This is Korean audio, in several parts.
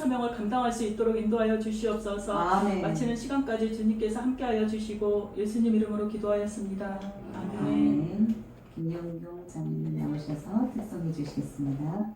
사명을 감당할 수 있도록 인도하여 주시옵소서. 아멘. 마치는 시간까지 주님께서 함께하여 주시고 예수님 이름으로 기도하였습니다. 아멘. 아멘. 김영경 장로님 나오셔서 특송해 주시겠습니다.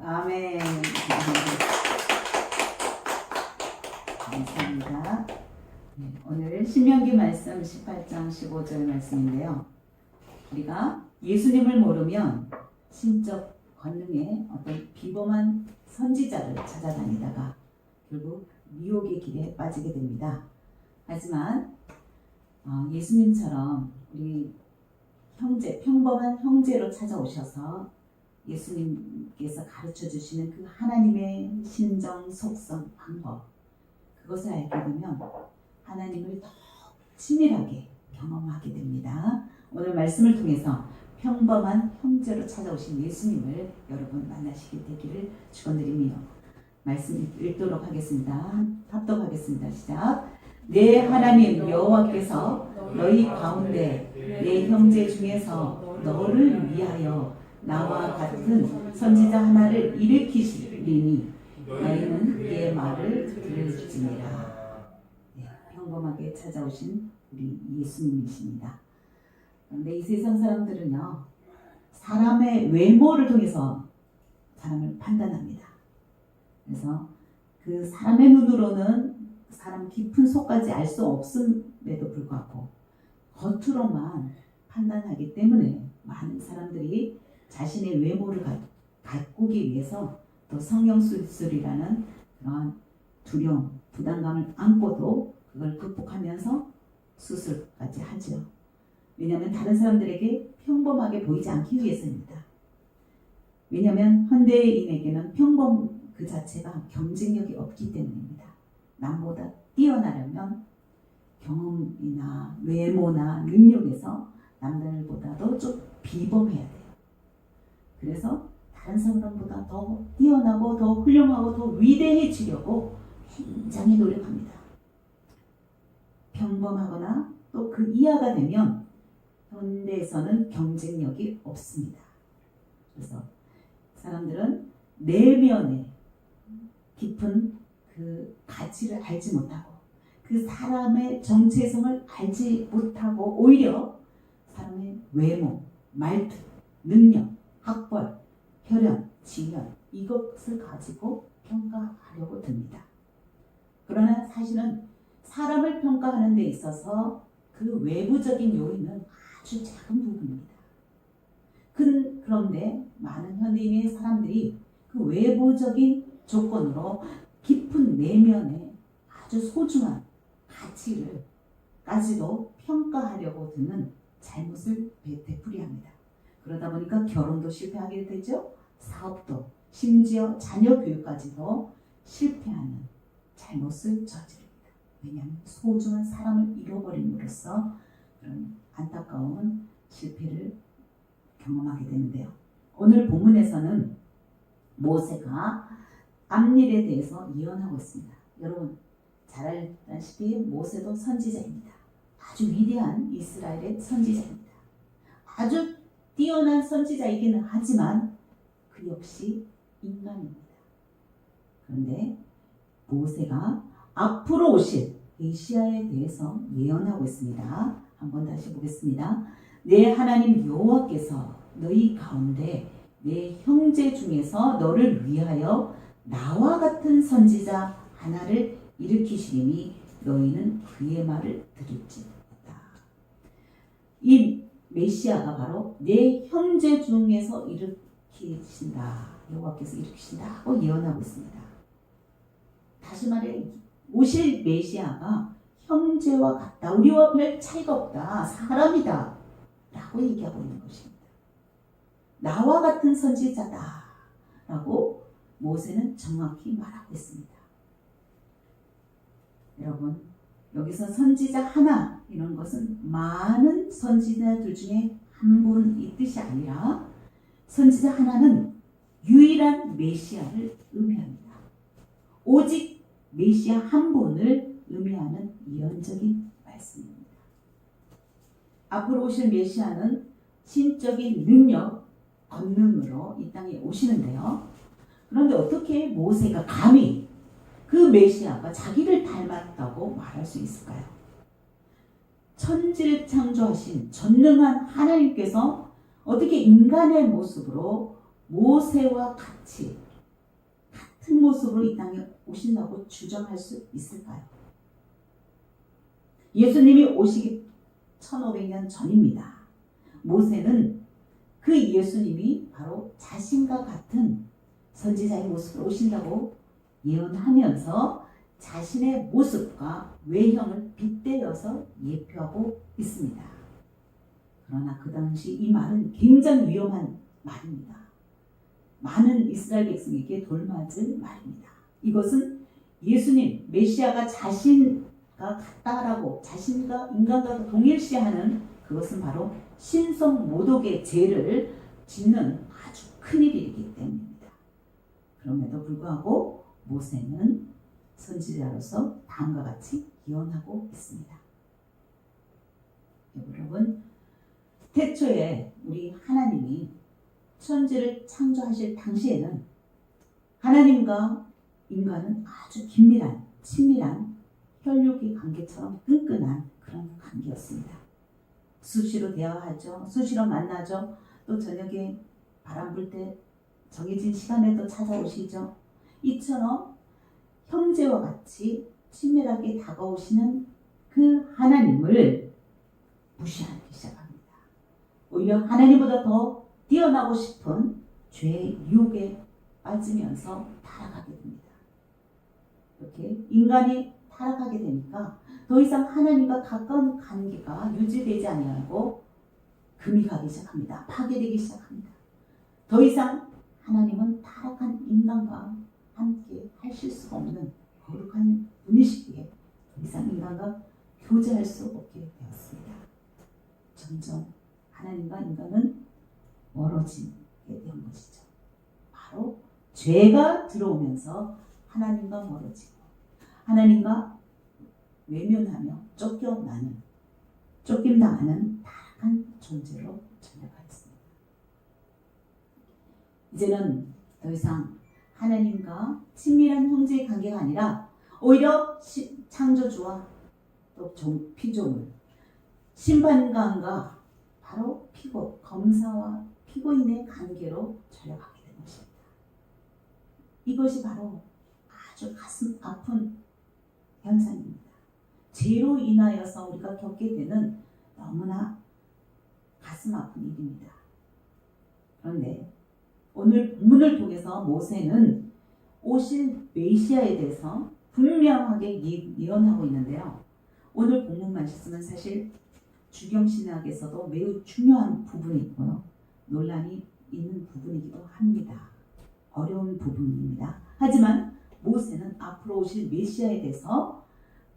아멘. 감사합니다. 오늘 신명기 말씀 18장 15절 말씀인데요. 우리가 예수님을 모르면 신적 권능의 어떤 비범한 선지자를 찾아다니다가 결국 미혹의 길에 빠지게 됩니다. 하지만 예수님처럼 우리 평범한 형제로 찾아오셔서 예수님께서 가르쳐 주시는 그 하나님의 신정, 속성, 방법, 그것을 알게 되면 하나님을 더 친밀하게 경험하게 됩니다. 오늘 말씀을 통해서 평범한 형제로 찾아오신 예수님을 여러분 만나시게 되기를 축원드리며 말씀 읽도록 하겠습니다. 합독하겠습니다. 시작. 내 하나님 여호와께서 너희 가운데 내 형제 중에서 너를 위하여 나와 같은 선지자 하나를 일으키시리니 너희는 그의 말을 들을지니라. 평범하게 찾아오신 우리 예수님이십니다. 그런데 이 세상 사람들은요, 사람의 외모를 통해서 사람을 판단합니다. 그래서 그 사람의 눈으로는 사람 깊은 속까지 알 수 없음에도 불구하고 겉으로만 판단하기 때문에 많은 사람들이 자신의 외모를 가꾸기 위해서 또 성형수술이라는 그런 두려움, 부담감을 안고도 그걸 극복하면서 수술까지 하죠. 왜냐하면 다른 사람들에게 평범하게 보이지 않기 위해서입니다. 왜냐하면 현대인에게는 평범 그 자체가 경쟁력이 없기 때문입니다. 남보다 뛰어나려면 경험이나 외모나 능력에서 남들보다도 좀 비범해야 돼요. 그래서 다른 사람보다 더 뛰어나고 더 훌륭하고 더 위대해지려고 굉장히 노력합니다. 평범하거나 또 그 이하가 되면 현대에서는 경쟁력이 없습니다. 그래서 사람들은 내면의 깊은 그 가치를 알지 못하고 그 사람의 정체성을 알지 못하고 오히려 사람의 외모, 말투, 능력, 학벌, 혈연, 지연 이것을 가지고 평가하려고 듭니다. 그러나 사실은 사람을 평가하는 데 있어서 그 외부적인 요인은 아주 작은 부분입니다. 그런데 많은 현대인의 사람들이 그 외부적인 조건으로 깊은 내면의 아주 소중한 가치를까지도 평가하려고 드는 잘못을 되풀이합니다. 그러다 보니까 결혼도 실패하게 되죠. 사업도 심지어 자녀 교육까지도 실패하는 잘못을 저지릅니다. 왜냐하면 소중한 사람을 잃어버림으로써 그런 안타까운 실패를 경험하게 되는데요. 오늘 본문에서는 모세가 앞일에 대해서 예언하고 있습니다. 여러분 잘 알다시피 모세도 선지자입니다. 아주 위대한 이스라엘의 선지자입니다. 아주 뛰어난 선지자이기는 하지만 그 역시 인간입니다. 그런데 모세가 앞으로 오실 메시아에 대해서 예언하고 있습니다. 한번 다시 보겠습니다. 내 하나님 여호와께서 너희 가운데 내 형제 중에서 너를 위하여 나와 같은 선지자 하나를 일으키시리니 너희는 그의 말을 들을지어다. 이 메시아가 바로 내 형제 중에서 일으키신다. 여호와께서 일으키신다고 예언하고 있습니다. 다시 말해 오실 메시아가 형제와 같다. 우리와 별 차이가 없다. 사람이다. 라고 얘기하고 있는 것입니다. 나와 같은 선지자다. 라고 모세는 정확히 말하고 있습니다. 여러분 여기서 선지자 하나 이런 것은 많은 선지자들 중에 한 분이 뜻이 아니라 선지자 하나는 유일한 메시아를 의미합니다. 오직 메시아 한 분을 의미하는 예언적인 말씀입니다. 앞으로 오실 메시아는 신적인 능력, 권능으로 이 땅에 오시는데요. 그런데 어떻게 모세가 감히 그 메시아가 자기를 닮았다고 말할 수 있을까요? 천지를 창조하신 전능한 하나님께서 어떻게 인간의 모습으로 모세와 같은 모습으로 이 땅에 오신다고 주장할 수 있을까요? 예수님이 오시기 1500년 전입니다. 모세는 그 예수님이 바로 자신과 같은 선지자의 모습으로 오신다고 예언하면서 자신의 모습과 외형을 빗대어서 예표하고 있습니다. 그러나 그 당시 이 말은 굉장히 위험한 말입니다. 많은 이스라엘 백성에게 돌맞을 말입니다. 이것은 예수님, 메시아가 자신과 같다라고 자신과 인간과 동일시하는 그것은 바로 신성 모독의 죄를 짓는 아주 큰 일이기 때문입니다. 그럼에도 불구하고 모세는 선지자로서 다음과 같이 예언하고 있습니다. 여러분, 태초에 우리 하나님이 천지를 창조하실 당시에는 하나님과 인간은 아주 긴밀한, 친밀한 혈육의 관계처럼 끈끈한 그런 관계였습니다. 수시로 대화하죠. 수시로 만나죠. 또 저녁에 바람 불 때 정해진 시간에도 찾아오시죠. 이처럼 형제와 같이 친밀하게 다가오시는 그 하나님을 무시하기 시작합니다. 오히려 하나님보다 더 뛰어나고 싶은 죄의 유혹에 빠지면서 타락하게 됩니다. 이렇게 인간이 타락하게 되니까 더 이상 하나님과 가까운 관계가 유지되지 아니하고 금이 가기 시작합니다. 파괴되기 시작합니다. 더 이상 하나님은 타락한 인간과 함께 하실 수가 없는 거룩한 분이시기에 더 이상 인간과 교제할 수 없게 되었습니다. 점점 하나님과 인간은 멀어지게 된 것이죠. 바로 죄가 들어오면서 하나님과 멀어지고 하나님과 외면하며 쫓김당하는 타락한 존재로 전락하였습니다. 이제는 더 이상 하나님과 친밀한 형제의 관계가 아니라 오히려 창조주와 또 피조물, 심판관과 바로 검사와 피고인의 관계로 전락하게 된 것입니다. 이것이 바로 아주 가슴 아픈 현상입니다. 죄로 인하여서 우리가 겪게 되는 너무나 가슴 아픈 일입니다. 그런데 오늘 본문을 통해서 모세는 오실 메시아에 대해서 분명하게 예언하고 있는데요. 오늘 본문 말씀은 사실 주경신학에서도 매우 중요한 부분이 있고요. 논란이 있는 부분이기도 합니다. 어려운 부분입니다. 하지만 모세는 앞으로 오실 메시아에 대해서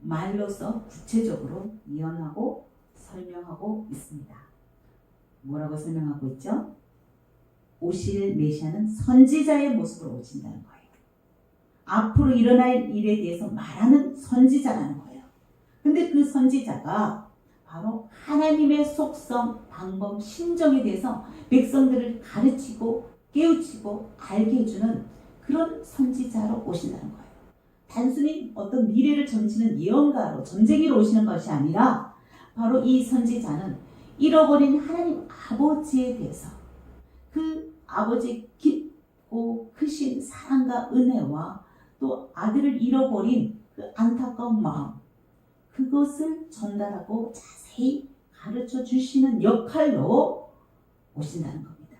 말로서 구체적으로 예언하고 설명하고 있습니다. 뭐라고 설명하고 있죠? 오실 메시아는 선지자의 모습으로 오신다는 거예요. 앞으로 일어날 일에 대해서 말하는 선지자라는 거예요. 근데 그 선지자가 바로 하나님의 속성, 방법, 심정에 대해서 백성들을 가르치고 깨우치고 알게 해주는 그런 선지자로 오신다는 거예요. 단순히 어떤 미래를 점치는 예언가로 전쟁이로 오시는 것이 아니라 바로 이 선지자는 잃어버린 하나님 아버지에 대해서 그 아버지의 깊고 크신 사랑과 은혜와 또 아들을 잃어버린 그 안타까운 마음, 그것을 전달하고 자세히 가르쳐 주시는 역할로 오신다는 겁니다.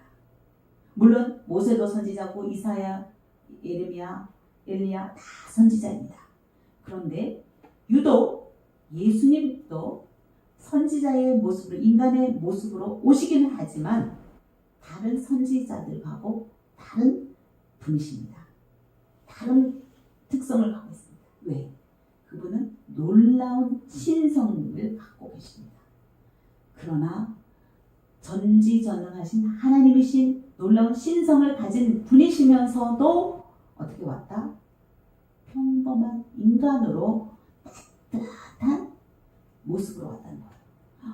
물론 모세도 선지자고 이사야, 예레미야, 엘리야 다 선지자입니다. 그런데 유독 예수님도 선지자의 모습으로, 인간의 모습으로 오시기는 하지만 다른 선지자들하고 다른 분이십니다. 다른 특성을 갖고 있습니다. 왜? 그분은 놀라운 신성을 갖고 계십니다. 그러나 전지전능하신 하나님이신 놀라운 신성을 가진 분이시면서도 어떻게 왔다? 평범한 인간으로 따뜻한 모습으로 왔다는 거예요.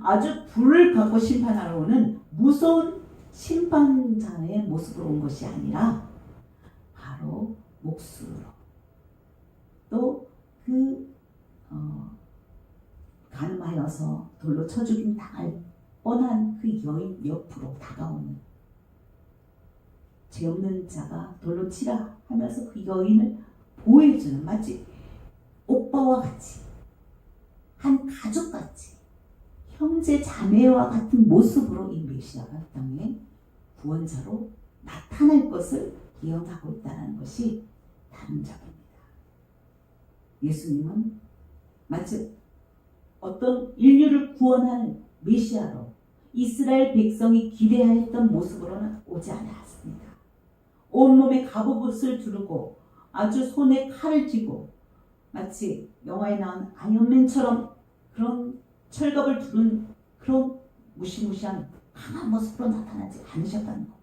아주 불을 갖고 심판하러 오는 무서운 심판자의 모습으로 온 것이 아니라 바로 목수로 또 가늠하여서 돌로 쳐 죽임 당할 뻔한 그 여인 옆으로 다가오는, 죄 없는 자가 돌로 치라 하면서 그 여인을 보호해주는, 마치 오빠와 같이 한 가족같이 형제 자매와 같은 모습으로 이 메시아가 땅에 구원자로 나타날 것을 예언하고 있다는 것이 다른 점입니다. 예수님은 마치 어떤 인류를 구원하는 메시아로 이스라엘 백성이 기대하였던 모습으로는 오지 않았습니다. 온몸에 갑옷을 두르고 아주 손에 칼을 쥐고 마치 영화에 나온 아이언맨처럼 그런 철갑을 두른 그런 무시무시한 강한 모습으로 나타나지 않으셨다는 겁니다.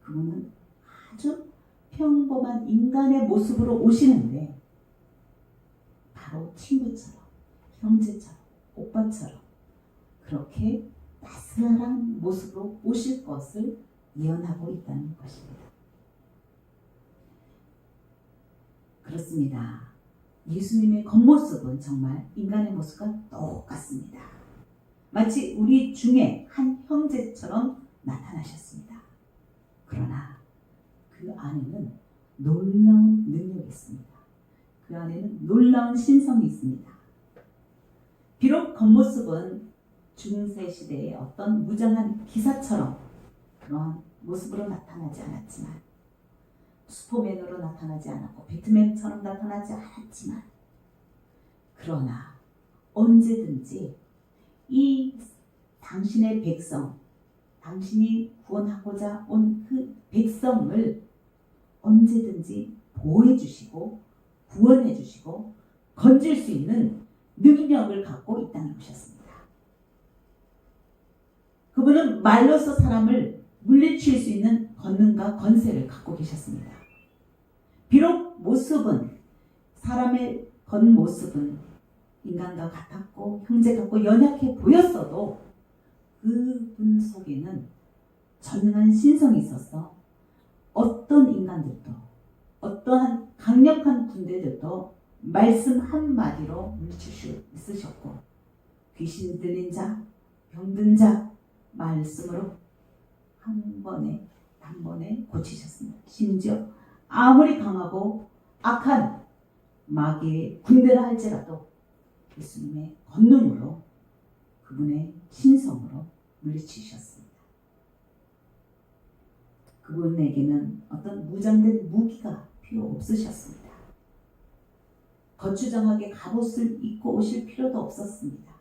그분은 아주 평범한 인간의 모습으로 오시는데 바로 친구처럼, 형제처럼, 오빠처럼 그렇게 따스한 모습으로 오실 것을 예언하고 있다는 것입니다. 그렇습니다. 예수님의 겉모습은 정말 인간의 모습과 똑같습니다. 마치 우리 중에 한 형제처럼 나타나셨습니다. 그러나 그 안에는 놀라운 능력이 있습니다. 그 안에는 놀라운 신성이 있습니다. 비록 겉모습은 중세 시대의 어떤 무장한 기사처럼 그러한 모습으로 나타나지 않았지만, 슈퍼맨으로 나타나지 않았고 배트맨처럼 나타나지 않았지만, 그러나 언제든지 이 당신의 백성, 당신이 구원하고자 온 그 백성을 언제든지 보호해 주시고 구원해 주시고 건질 수 있는 능력을 갖고 이 땅에 오셨습니다. 그분은 말로서 사람을 물리칠 수 있는 권능과 권세를 갖고 계셨습니다. 비록 모습은, 사람의 겉모습은 인간과 같았고 형제 같고 연약해 보였어도 그분 속에는 전능한 신성이 있어서 어떤 인간들도 어떠한 강력한 군대들도 말씀 한마디로 물리칠 수 있으셨고 귀신 들린 자, 병든 자 말씀으로 단번에 고치셨습니다. 심지어 아무리 강하고 악한 마귀의 군대라 할지라도 예수님의 권능으로 그분의 신성으로 물리치셨습니다. 그분에게는 어떤 무장된 무기가 필요 없으셨습니다. 거추장하게 갑옷을 입고 오실 필요도 없었습니다.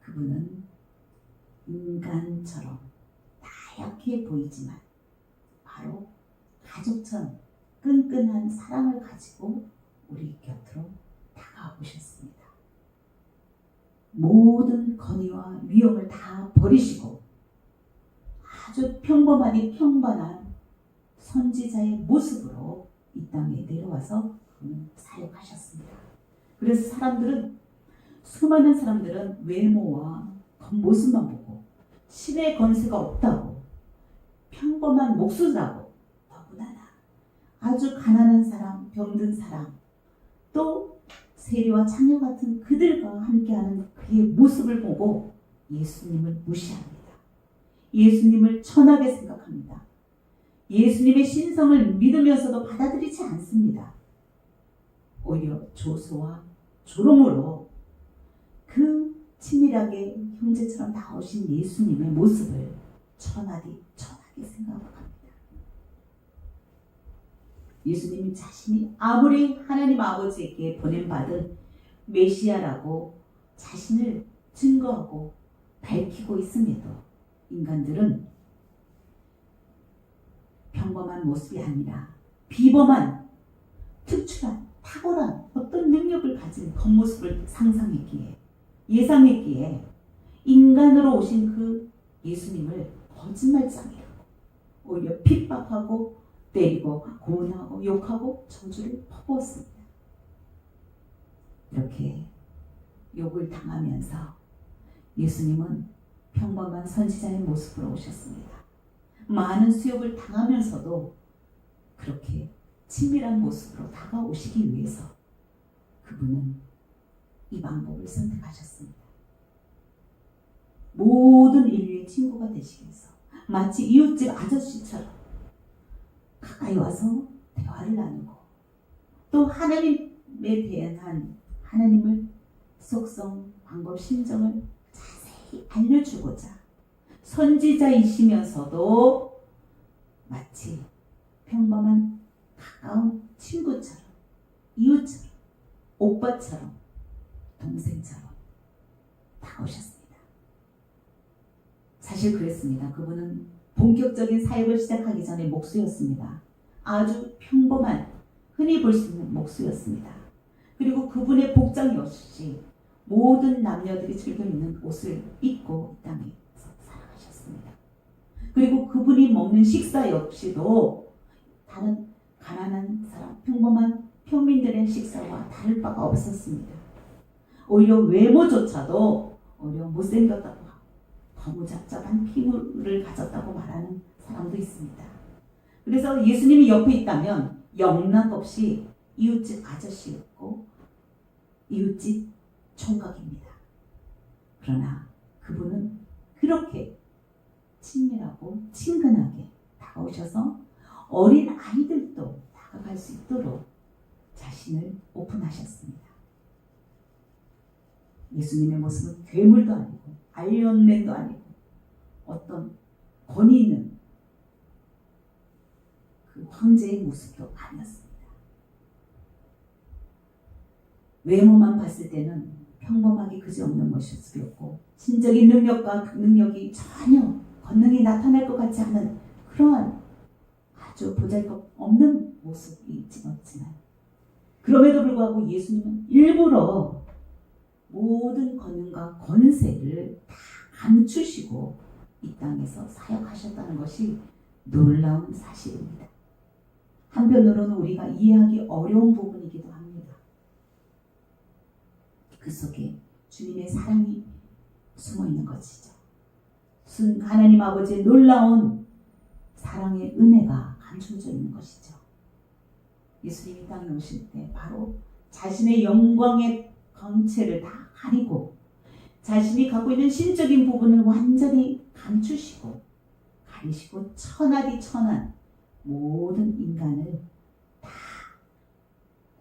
그분은 인간처럼 나약해 보이지만 바로 가족처럼 끈끈한 사랑을 가지고 우리 곁으로 다가오셨습니다. 모든 권위와 위엄을 다 버리시고 아주 평범하니 평범한 선지자의 모습으로 이 땅에 내려와서 사역하셨습니다. 그래서 수많은 사람들은 외모와 겉모습만 보고 신의 권세가 없다고 평범한 목수라고 너무나 아주 가난한 사람, 병든 사람 또 세리와 창녀 같은 그들과 함께하는 그의 모습을 보고 예수님을 무시합니다. 예수님을 천하게 생각합니다. 예수님의 신성을 믿으면서도 받아들이지 않습니다. 오히려 조소와 조롱으로 그 친밀하게 형제처럼 나오신 예수님의 모습을 천하게 생각합니다. 예수님 자신이 아무리 하나님 아버지에게 보냄받은 메시아라고 자신을 증거하고 밝히고 있음에도 인간들은 평범한 모습이 아니라 비범한 특출한 탁월한 어떤 능력을 가진 겉모습을 상상했기에 예상했기에 인간으로 오신 그 예수님을 거짓말장이라고 오히려 핍박하고 때리고 고문하고 욕하고 저주를 퍼부었습니다. 이렇게 욕을 당하면서 예수님은 평범한 선지자의 모습으로 오셨습니다. 많은 수욕을 당하면서도 그렇게 친밀한 모습으로 다가오시기 위해서 그분은 이 방법을 선택하셨습니다. 모든 인류의 친구가 되시기 위해서 마치 이웃집 아저씨처럼 가까이 와서 대화를 나누고 또 하나님에 대한 하나님을 속성, 방법, 심정을 자세히 알려주고자 선지자이시면서도 마치 평범한 가까운 친구처럼 이웃처럼 오빠처럼 동생처럼 다가오셨습니다. 사실 그랬습니다. 그분은 본격적인 사역을 시작하기 전에 목수였습니다. 아주 평범한 흔히 볼 수 있는 목수였습니다. 그리고 그분의 복장 역시 모든 남녀들이 즐겨 입는 옷을 입고 이 땅에 살아가셨습니다. 그리고 그분이 먹는 식사 역시도 다른 가난한 사람, 평범한 평민들의 식사와 다를 바가 없었습니다. 오히려 외모조차도 오히려 못생겼다고 하고 거무잡잡한 피부를 가졌다고 말하는 사람도 있습니다. 그래서 예수님이 옆에 있다면 영락없이 이웃집 아저씨였고 이웃집 총각입니다. 그러나 그분은 그렇게 친밀하고 친근하게 다가오셔서 어린 아이들도 다가갈 수 있도록 자신을 오픈하셨습니다. 예수님의 모습은 괴물도 아니고 아이언맨도 아니고 어떤 권위 있는 그 황제의 모습도 아니었습니다. 외모만 봤을 때는 평범하게 그지없는 모습이었고 신적인 능력이 전혀 권능이 나타날 것 같지 않은 그러한 아주 보잘것없는 모습이 찍었지만 그럼에도 불구하고 예수님은 일부러 모든 권능과 권세를 다 감추시고 이 땅에서 사역하셨다는 것이 놀라운 사실입니다. 한편으로는 우리가 이해하기 어려운 부분이기도 합니다. 그 속에 주님의 사랑이 숨어 있는 것이죠. 하나님 아버지의 놀라운 사랑의 은혜가 감춰져 있는 것이죠. 예수님이 땅에 오실 때 바로 자신의 영광의 광채를 다 가리고 자신이 갖고 있는 신적인 부분을 완전히 감추시고 가리시고 천하디 천한 모든 인간을 다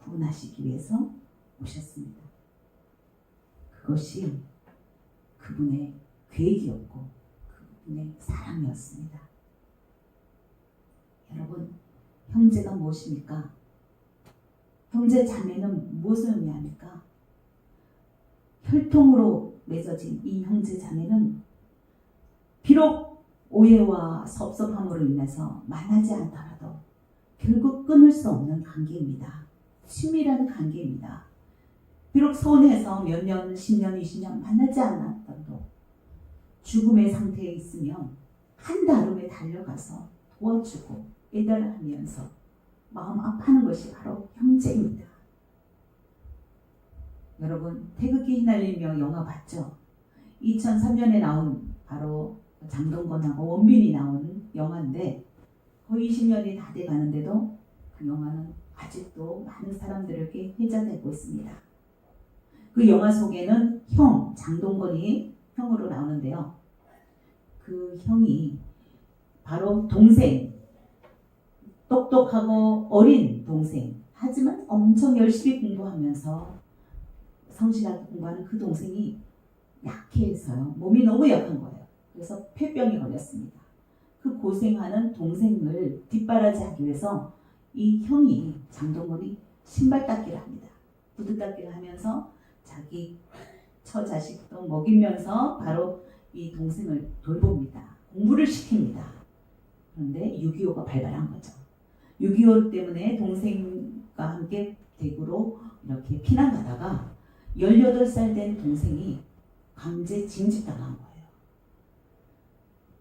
구원하시기 위해서 오셨습니다. 그것이 그분의 계획이었고 그분의 사랑이었습니다. 여러분, 형제가 무엇입니까? 형제 자매는 무엇을 의미합니까? 혈통으로 맺어진 이 형제 자매는 비록 오해와 섭섭함으로 인해서 만나지 않더라도 결국 끊을 수 없는 관계입니다. 친밀한 관계입니다. 비록 서운해서 몇 년, 10년, 20년 만나지 않았더라도 죽음의 상태에 있으면 한달음에 달려가서 도와주고 애달하면서 마음 아파하는 것이 바로 형제입니다. 여러분, 태극기 휘날리며 영화 봤죠? 2003년에 나온 바로 장동건하고 원빈이 나온 영화인데 거의 20년이 다 돼가는데도 그 영화는 아직도 많은 사람들에게 회자되고 있습니다. 그 영화 속에는 형, 장동건이 형으로 나오는데요. 그 형이 바로 동생, 똑똑하고 어린 동생, 하지만 엄청 열심히 공부하면서 성실하게 공부하는 그 동생이 약해서요. 몸이 너무 약한 거예요. 그래서 폐병이 걸렸습니다. 그 고생하는 동생을 뒷바라지하기 위해서 이 형이 장동건이 신발 닦기를 합니다. 구두 닦기를 하면서 자기 처자식도 먹이면서 바로 이 동생을 돌봅니다. 공부를 시킵니다. 그런데 6.25가 발발한 거죠. 6.25 때문에 동생과 함께 대구로 이렇게 피난 가다가 18살 된 동생이 강제 징집당한 거예요.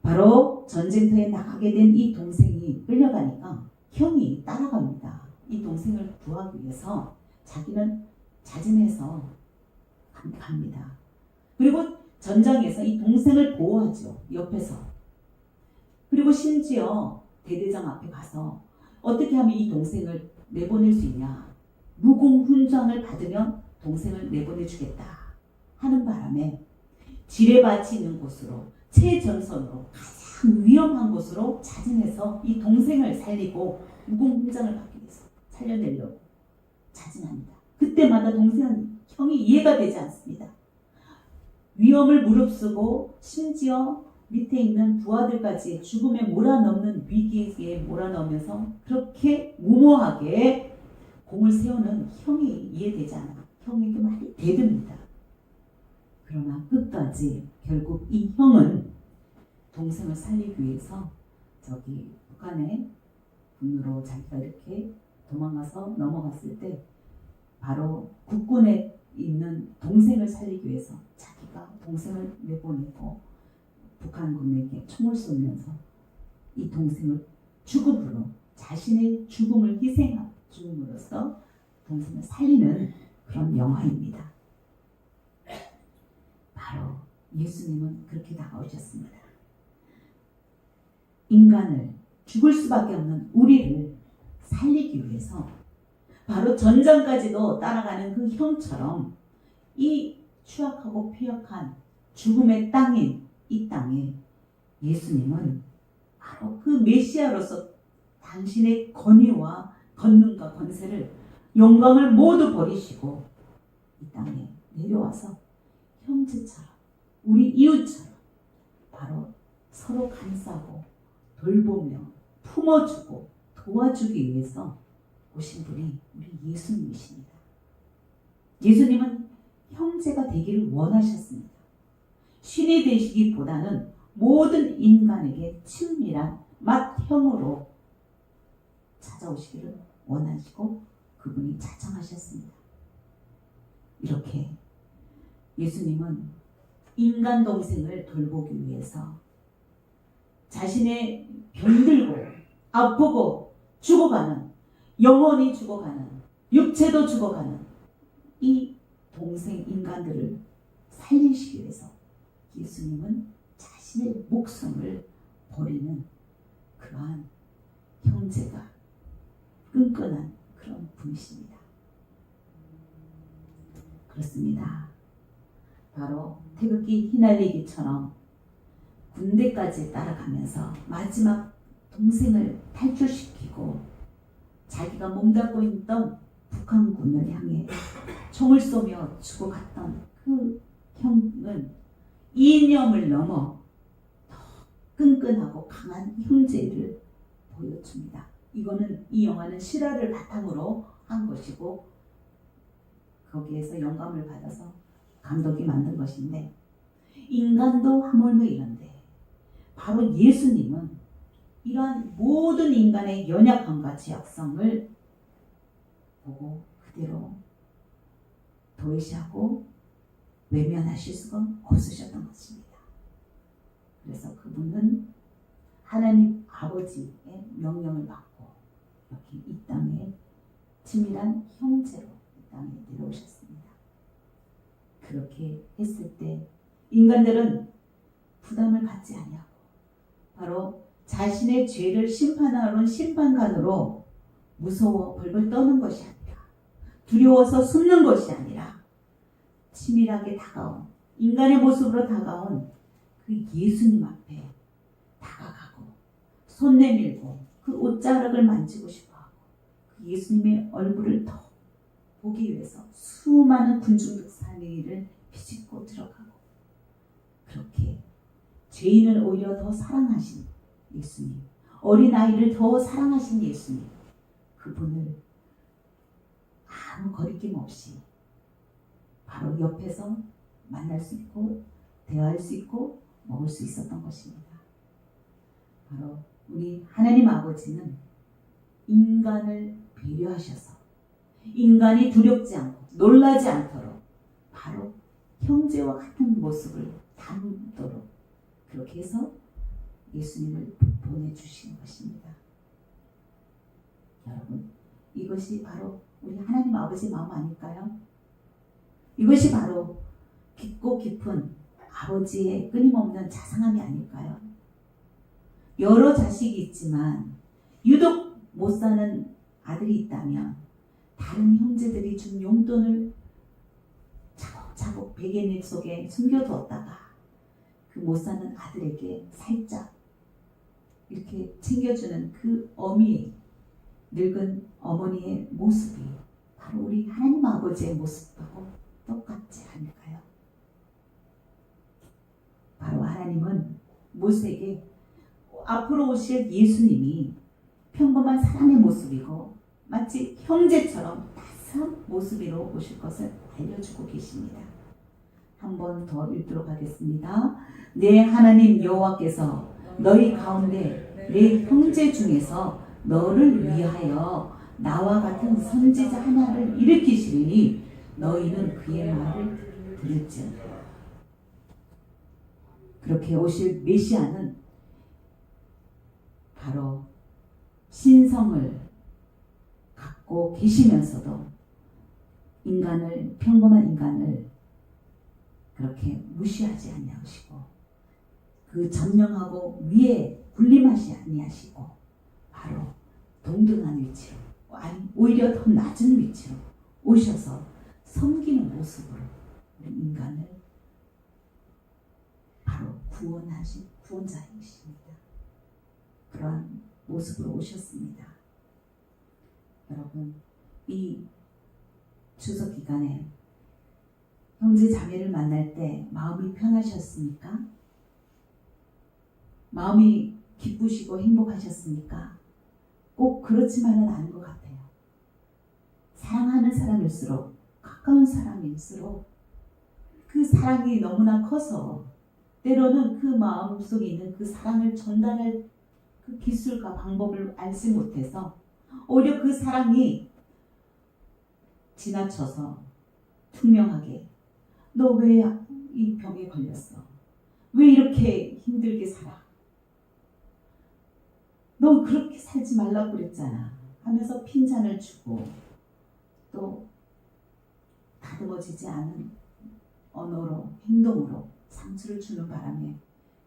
바로 전쟁터에 나가게 된 이 동생이 끌려가니까 형이 따라갑니다. 이 동생을 구하기 위해서 자기는 자진해서 갑니다. 그리고 전장에서 이 동생을 보호하죠. 옆에서. 그리고 심지어 대대장 앞에 가서 어떻게 하면 이 동생을 내보낼 수 있냐. 무공훈장을 받으면 동생을 내보내주겠다 하는 바람에 지뢰밭이 있는 곳으로 최전선으로 가장 위험한 곳으로 자진해서 이 동생을 살리고 무공훈장을 받기 위해서 살려내려고 자진합니다. 그때마다 동생은 형이 이해가 되지 않습니다. 위험을 무릅쓰고 심지어 밑에 있는 부하들까지 죽음에 몰아넣는 위기에 몰아넣으면서 그렇게 무모하게 공을 세우는 형이 이해되지 않아. 형에게 말이 대듭니다. 그러나 끝까지 결국 이 형은 동생을 살리기 위해서 저기 북한의 군으로 자기가 이렇게 도망가서 넘어갔을 때 바로 국군에 있는 동생을 살리기 위해서 자기가 동생을 내보내고 북한군에게 총을 쏘면서 이 동생을 죽음으로 자신의 죽음을 희생한 죽음으로써 동생을 살리는 그런 영화입니다. 바로 예수님은 그렇게 다가오셨습니다. 인간을 죽을 수밖에 없는 우리를 살리기 위해서 바로 전장까지도 따라가는 그 형처럼 이 추악하고 폐역한 죽음의 땅인 이 땅에 예수님은 바로 그 메시아로서 당신의 권위와 권능과 권세를 영광을 모두 버리시고 이 땅에 내려와서 형제처럼 우리 이웃처럼 바로 서로 감싸고 돌보며 품어주고 도와주기 위해서 오신 분이 우리 예수님이십니다. 예수님은 형제가 되기를 원하셨습니다. 신이 되시기보다는 모든 인간에게 친밀한 맏형으로 찾아오시기를 원하시고 그분이 자청하셨습니다. 이렇게 예수님은 인간 동생을 돌보기 위해서 자신의 병들고 아프고 죽어가는 영혼이 죽어가는 육체도 죽어가는 이 동생 인간들을 살리시기 위해서 예수님은 자신의 목숨을 버리는 그러한 형제가 끈끈한 그런 분이십니다. 그렇습니다. 바로 태극기 휘날리기처럼 군대까지 따라가면서 마지막 동생을 탈출시키고 자기가 몸담고 있던 북한군을 향해 총을 쏘며 죽어갔던 그 형은 이념을 넘어 더 끈끈하고 강한 형제를 보여줍니다. 이 영화는 실화를 바탕으로 한 것이고 거기에서 영감을 받아서 감독이 만든 것인데 인간도 하물며 이런데 바로 예수님은 이러한 모든 인간의 연약함과 죄악성을 보고 그대로 도외시하고 외면하실 수가 없으셨던 것입니다. 그래서 그분은 하나님 아버지의 명령을 받고 여기 이 땅에 친밀한 형제로 이 땅에 내려오셨습니다. 그렇게 했을 때 인간들은 부담을 갖지 아니하고 바로 자신의 죄를 심판하러 온 심판관으로 무서워 벌벌 떠는 것이 아니라 두려워서 숨는 것이 아니라 치밀하게 다가온 인간의 모습으로 다가온 그 예수님 앞에 다가가고 손 내밀고 그 옷자락을 만지고 싶어하고 그 예수님의 얼굴을 더 보기 위해서 수많은 군중들 사이를 비집고 들어가고 그렇게 죄인을 오히려 더 사랑하신 예수님, 어린아이를 더 사랑하신 예수님, 그분을 아무 거리낌 없이 바로 옆에서 만날 수 있고 대화할 수 있고 먹을 수 있었던 것입니다. 바로 우리 하나님 아버지는 인간을 배려하셔서 인간이 두렵지 않고 놀라지 않도록 바로 형제와 같은 모습을 담도록 그렇게 해서 예수님을 보내주신 것입니다. 여러분, 이것이 바로 우리 하나님 아버지의 마음 아닐까요? 이것이 바로 깊고 깊은 아버지의 끊임없는 자상함이 아닐까요? 여러 자식이 있지만 유독 못 사는 아들이 있다면 다른 형제들이 준 용돈을 차곡차곡 베개 속에 숨겨두었다가 그 못 사는 아들에게 살짝 이렇게 챙겨주는 그 늙은 어머니의 모습이 바로 우리 하나님 아버지의 모습하고 똑같지 않을까요? 바로 하나님은 모세에게 앞으로 오실 예수님이 평범한 사람의 모습이고 마치 형제처럼 따스한 모습으로 오실 것을 알려주고 계십니다. 한 번 더 읽도록 하겠습니다. 내 하나님 여호와께서 너희 가운데 내 형제 중에서 너를 위하여 나와 같은 선지자 하나를 일으키시리니 너희는 그의 말을 들을지어다. 그렇게 오실 메시아는 바로 신성을 갖고 계시면서도 평범한 인간을 그렇게 무시하지 아니하시고 그 전령하고 위에 군림하지 아니하시고 바로 동등한 위치로 아니 오히려 더 낮은 위치로 오셔서 섬기는 모습으로 우리 인간을 바로 구원하신 구원자이십니다. 그러한 모습으로 오셨습니다. 여러분, 이 추석 기간에 형제 자매를 만날 때 마음이 편하셨습니까? 마음이 기쁘시고 행복하셨습니까? 꼭 그렇지만은 않은 것 같아요. 사랑하는 사람일수록 가까운 사람일수록 그 사랑이 너무나 커서 때로는 그 마음속에 있는 그 사랑을 전달할 그 기술과 방법을 알지 못해서 오히려 그 사랑이 지나쳐서 투명하게 너 왜 이 병에 걸렸어? 왜 이렇게 힘들게 살아? 너 그렇게 살지 말라고 그랬잖아 하면서 핀잔을 주고 또 다 다듬어지지 않은 언어로, 행동으로 상처를 주는 바람에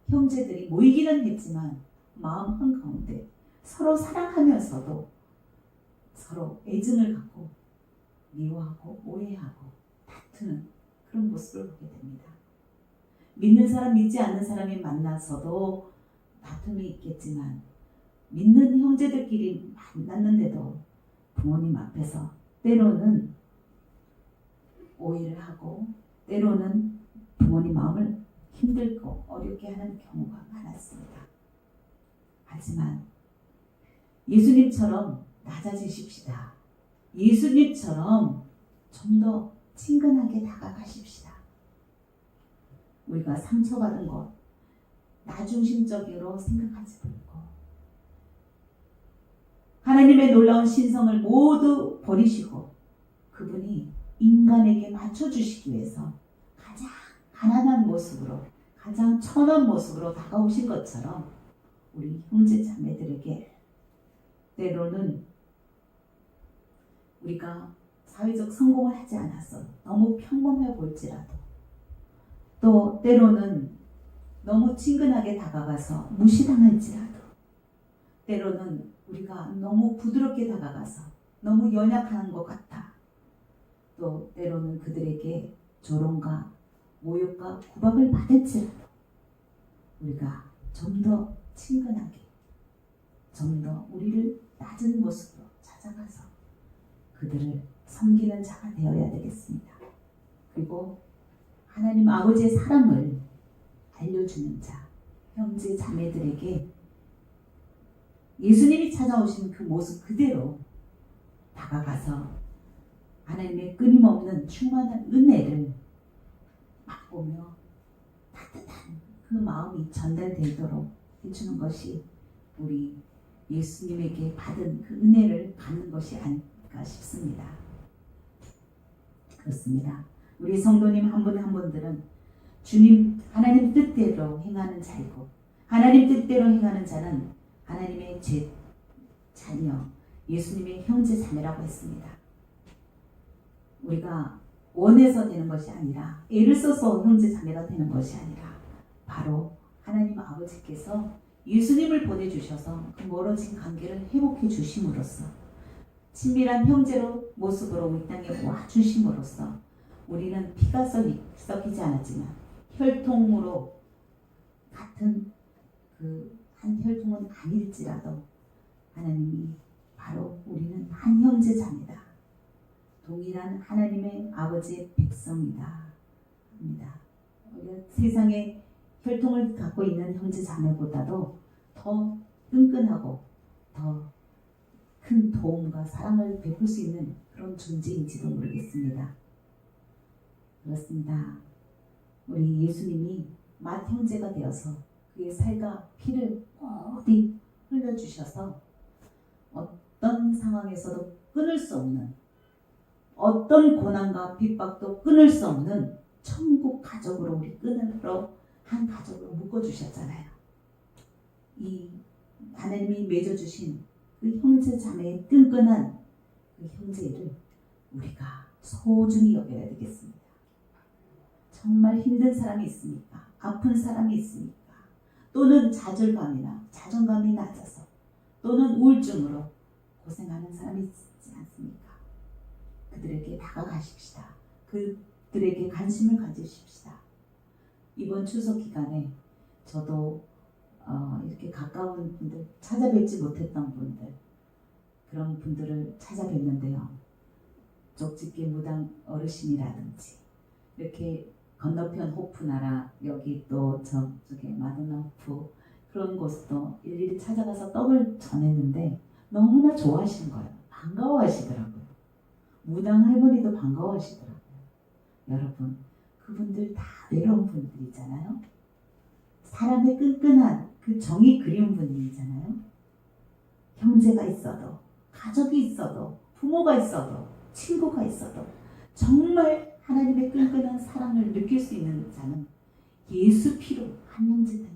형제들이 모이기는 했지만 마음 한가운데 서로 사랑하면서도 서로 애증을 갖고 미워하고 오해하고 다투는 그런 모습을 보게 됩니다. 믿는 사람, 믿지 않는 사람이 만나서도 다툼이 있겠지만 믿는 형제들끼리 만났는데도 부모님 앞에서 때로는 오해를 하고 때로는 부모님 마음을 힘들고 어렵게 하는 경우가 많았습니다. 하지만 예수님처럼 낮아지십시다. 예수님처럼 좀 더 친근하게 다가가십시다. 우리가 상처받은 것 나중심적으로 생각하지 말고 하나님의 놀라운 신성을 모두 버리시고 그분이 인간에게 맞춰주시기 위해서 가장 가난한 모습으로 가장 천한 모습으로 다가오신 것처럼 우리 형제 자매들에게 때로는 우리가 사회적 성공을 하지 않았어 너무 평범해 보일지라도 또 때로는 너무 친근하게 다가가서 무시당할지라도 때로는 우리가 너무 부드럽게 다가가서 너무 연약한 것 같아 또 때로는 그들에게 조롱과 모욕과 구박을 받을지라도 우리가 좀 더 친근하게 좀 더 우리를 낮은 모습으로 찾아가서 그들을 섬기는 자가 되어야 되겠습니다. 그리고 하나님 아버지의 사랑을 알려주는 자, 형제 자매들에게 예수님이 찾아오신 그 모습 그대로 다가가서 하나님의 끊임없는 충만한 은혜를 맛보며 따뜻한 그 마음이 전달되도록 해주는 것이 우리 예수님에게 받은 그 은혜를 받는 것이 아닐까 싶습니다. 그렇습니다. 우리 성도님 한 분 한 분들은 주님 하나님 뜻대로 행하는 자이고 하나님 뜻대로 행하는 자는 하나님의 제 자녀 예수님의 형제 자매라고 했습니다. 우리가 원해서 되는 것이 아니라 애를 써서 형제 자매가 되는 것이 아니라 바로 하나님 아버지께서 예수님을 보내주셔서 그 멀어진 관계를 회복해 주심으로써 친밀한 형제로 모습으로 우리 땅에 와 주심으로써 우리는 피가 섞이지 않았지만 혈통으로 같은 그 한 혈통은 아닐지라도 하나님이 바로 우리는 한 형제 자매다. 동일한 하나님의 아버지의 백성이다. 합니다. 세상에 혈통을 갖고 있는 형제 자매보다도 더 끈끈하고 더 큰 도움과 사랑을 베풀 수 있는 그런 존재인지도 모르겠습니다. 그렇습니다. 우리 예수님이 맏 형제가 되어서 그의 살과 피를 어디 흘려주셔서 어떤 상황에서도 끊을 수 없는 어떤 고난과 핍박도 끊을 수 없는 천국 가족으로 우리 끈으로 한 가족으로 묶어주셨잖아요. 이 하나님이 맺어주신 그 형제 자매의 끈끈한 그 형제를 우리가 소중히 여겨야 되겠습니다. 정말 힘든 사람이 있습니까? 아픈 사람이 있습니까? 또는 좌절감이나 자존감이 낮아서 또는 우울증으로 고생하는 사람이 있지 않습니까? 그들에게 다가가십시다. 그들에게 관심을 가지십시다. 이번 추석 기간에 저도 이렇게 가까운 분들, 찾아뵙지 못했던 분들, 그런 분들을 찾아뵙는데요. 쪽집게 무당 어르신이라든지 이렇게 건너편 호프나라 여기 또 저쪽에 마드나 호프 그런 곳도 일일이 찾아가서 떡을 전했는데 너무나 좋아하시는 거예요. 반가워하시더라고요. 무당 할머니도 반가워하시더라고요. 여러분 그분들 다 외로운 분들이잖아요. 사람의 끈끈한 그 정이 그리운 분들이잖아요. 형제가 있어도 가족이 있어도 부모가 있어도 친구가 있어도 정말 하나님의 끈끈한 사랑을 느낄 수 있는 자는 예수 피로 한 형제 된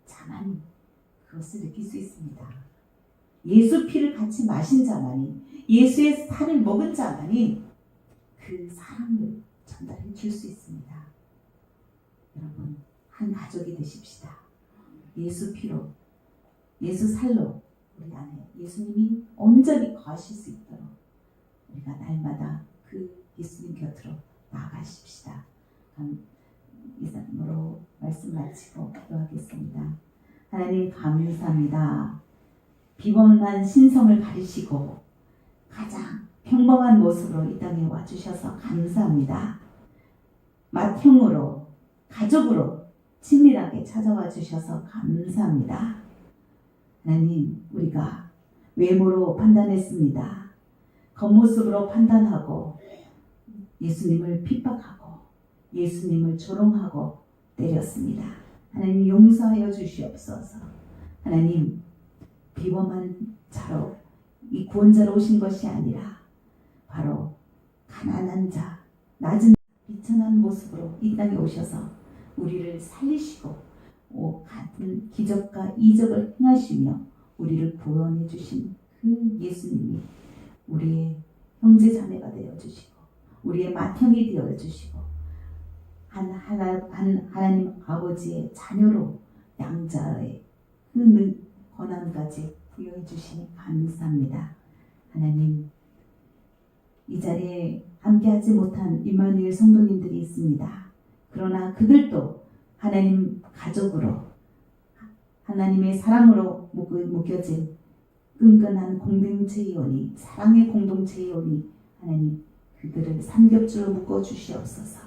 자만이 그것을 느낄 수 있습니다. 예수 피를 같이 마신 자만이 예수의 살을 먹은 자만이 그 사랑을 전달해 줄 수 있습니다. 여러분, 한 가족이 되십시다. 예수 피로, 예수 살로 우리 안에 예수님이 온전히 거하실 수 있도록 우리가 날마다 그 예수님 곁으로 나아가십시다. 이상으로 말씀 마치고 기도하겠습니다. 하나님 감사합니다. 비범한 신성을 가리시고 가장 평범한 모습으로 이 땅에 와주셔서 감사합니다. 맏형으로 가족으로 친밀하게 찾아와 주셔서 감사합니다. 하나님, 우리가 외모로 판단했습니다. 겉모습으로 판단하고 예수님을 핍박하고 예수님을 조롱하고 때렸습니다. 하나님 용서하여 주시옵소서. 하나님, 비범한 자로 이 구원자로 오신 것이 아니라 바로 가난한 자, 낮은 비천한 모습으로 이 땅에 오셔서 우리를 살리시고 같은 기적과 이적을 행하시며 우리를 구원해 주신 그 예수님이 우리의 형제 자매가 되어 주시고 우리의 맏형이 되어 주시고 하나님 아버지의 자녀로 양자의 그 권한까지 부여해 주시니 감사합니다. 하나님, 이 자리에 함께하지 못한 임마누엘 성도님들이 있습니다. 그러나 그들도 하나님 가족으로 하나님의 사랑으로 묶여진 끈끈한 공동체이오니 사랑의 공동체이오니 하나님 그들을 삼겹줄로 묶어 주시옵소서.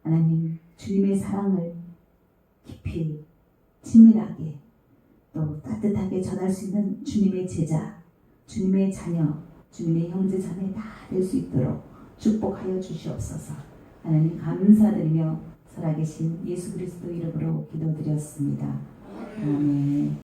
하나님 주님의 사랑을 깊이 친밀하게 또 따뜻하게 전할 수 있는 주님의 제자, 주님의 자녀, 주님의 형제 자매 다 될 수 있도록 축복하여 주시옵소서. 하나님 감사드리며 살아계신 예수 그리스도 이름으로 기도드렸습니다. 아멘.